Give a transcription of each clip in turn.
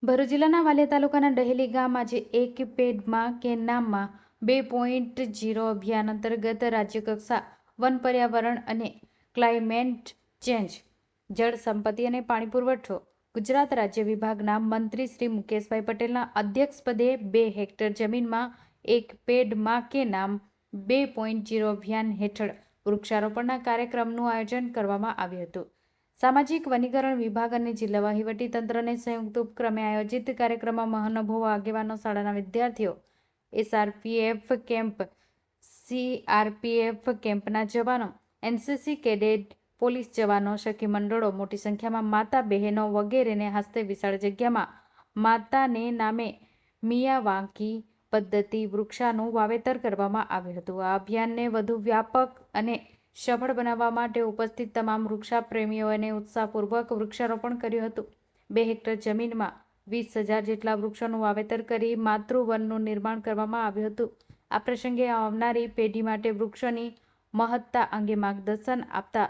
ભરૂચ જિલ્લાના વાલિયા તાલુકાના ડહેલી ગામ આજે એક પેડમાં કે નામમાં 2.0 અભિયાન અંતર્ગત રાજ્યકક્ષા વન પર્યાવરણ અને ક્લાઇમેટ ચેન્જ, જળ સંપત્તિ અને પાણી પુરવઠો ગુજરાત રાજ્ય વિભાગના મંત્રી શ્રી મુકેશભાઈ પટેલના અધ્યક્ષપદે 2 હેક્ટર જમીનમાં એક પેડમાં કે નામ 2.0 અભિયાન હેઠળ વૃક્ષારોપણના કાર્યક્રમનું આયોજન કરવામાં આવ્યું હતું. સામાજિક વનીકરણ વિભાગ અને જિલ્લા વહીવટી તંત્રને સંયુક્ત ઉપક્રમે આયોજિત કાર્યક્રમમાં મહાનુભાવો, આગેવાનો, શાળાના વિદ્યાર્થીઓ, એસઆરપીએફ કેમ્પ, સીઆરપીએફ કેમ્પના જવાનો, એનસીસી કેડેટ, પોલીસ જવાનો, સખી મંડળો, મોટી સંખ્યામાં માતા બહેનો વગેરેને હસ્તે વિશાળ જગ્યામાં માતાને નામે મિયાવાકી પદ્ધતિ વૃક્ષાનું વાવેતર કરવામાં આવ્યું હતું. આ અભિયાનને વધુ વ્યાપક અને સફળ બનાવવા માટે ઉપસ્થિત તમામ વૃક્ષાપ્રેમીઓએ ઉત્સાહપૂર્વક વૃક્ષારોપણ કર્યું હતું. 2 હેક્ટર જમીનમાં 20,000 જેટલા વૃક્ષોનું વાવેતર કરી માતૃવનનું નિર્માણ કરવામાં આવ્યું હતું. આ પ્રસંગે આવનારી પેઢી માટે વૃક્ષોની મહત્તા અંગે માર્ગદર્શન આપતા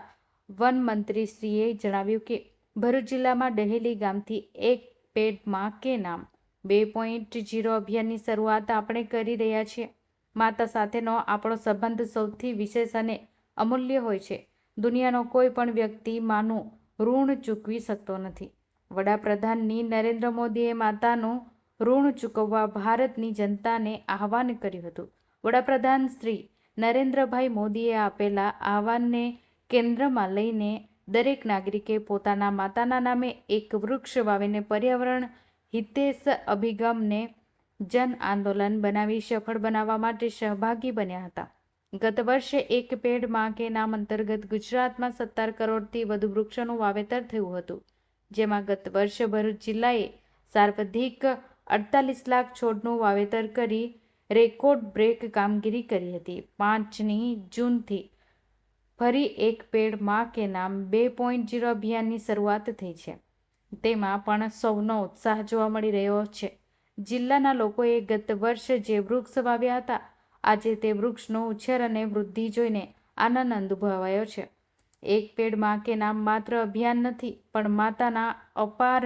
વનમંત્રીશ્રીએ જણાવ્યું કે ભરૂચ જિલ્લામાં ડહેલી ગામથી એક પેડમાં કે નામ 2.0 અભિયાનની શરૂઆત આપણે કરી રહ્યા છીએ. માતા સાથેનો આપણો સંબંધ સૌથી વિશેષ અને અમૂલ્ય હોય છે. દુનિયાનો કોઈ પણ વ્યક્તિ માનું ઋણ ચૂકવી શકતો નથી. વડાપ્રધાનની નરેન્દ્ર મોદીએ માતાનું ઋણ ચૂકવવા ભારતની જનતાને આહ્વાન કર્યું હતું. વડાપ્રધાન શ્રી નરેન્દ્રભાઈ મોદીએ આપેલા આહ્વાનને કેન્દ્રમાં લઈને દરેક નાગરિકે પોતાના માતાના નામે એક વૃક્ષ વાવીને પર્યાવરણ હિતેશ અભિગમને જન આંદોલન બનાવી સફળ બનાવવા માટે સહભાગી બન્યા હતા. ગત વર્ષે એક પેડ માં કે નામ અંતર્ગત ગુજરાતમાં 17 કરોડથી વધુ વૃક્ષોનું વાવેતર થયું હતું, જેમાં ગત વર્ષે ભરૂચ જિલ્લાએ સર્વાધિક 48 લાખ છોડનું વાવેતર કરી રેકોર્ડ બ્રેક કામગીરી કરી હતી. 5મી જૂનથી ફરી એક પેડ માં કે નામ 2.0 અભિયાનની શરૂઆત થઈ છે. તેમાં પણ સૌનો ઉત્સાહ જોવા મળી રહ્યો છે. જિલ્લાના લોકોએ ગત વર્ષે જે વૃક્ષ વાવ્યા હતા, આજે તે વૃક્ષનો ઉછેર અને વૃદ્ધિ જોઈને આનંદ અનુભવાયો છે. એક પેડ માં કે નામ માત્ર અભિયાન નથી, પણ માતાના અપાર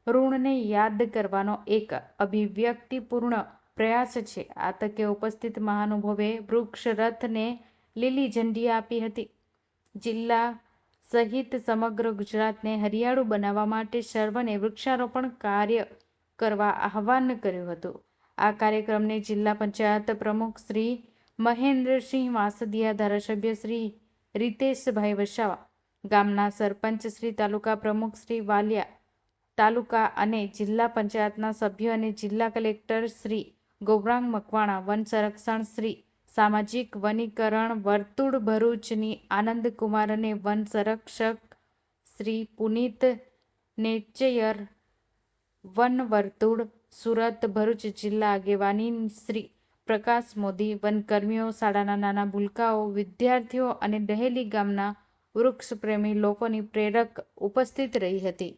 ઋણને યાદ કરવાનો એક અભિવ્યક્તિપૂર્ણ પ્રયાસ છે. આ તકે ઉપસ્થિત મહાનુભાવોએ વૃક્ષ રથને લીલી ઝંડી આપી હતી. જિલ્લા સહિત સમગ્ર ગુજરાતને હરિયાળું બનાવવા માટે સર્વને વૃક્ષારોપણ કાર્ય કરવા આહ્વાન કર્યું હતું. આ કાર્યક્રમને જિલ્લા પંચાયત પ્રમુખ શ્રી મહેન્દ્રસિંહ વાસદિયા, ધારાસભ્ય શ્રી રીતેશભાઈ વસાવા, ગામના સરપંચ શ્રી, તાલુકા પ્રમુખ શ્રી વાલિયા તાલુકા અને જિલ્લા પંચાયતના સભ્યો અને જિલ્લા કલેક્ટર શ્રી ગૌરાંગ મકવાણા, વન સંરક્ષણ શ્રી, સામાજિક વનીકરણ વર્તુળ ભરૂચની આનંદકુમાર અને વન સંરક્ષક શ્રી પુનિત નેચયર, વન વર્તુળ સુરત ભરૂચ જિલ્લા આગેવાની શ્રી પ્રકાશ મોદી, વનકર્મીઓ, શાળાના નાના ભૂલકાઓ, વિદ્યાર્થીઓ અને ડહેલી ગામના વૃક્ષપ્રેમી લોકોની પ્રેરક ઉપસ્થિત રહી હતી.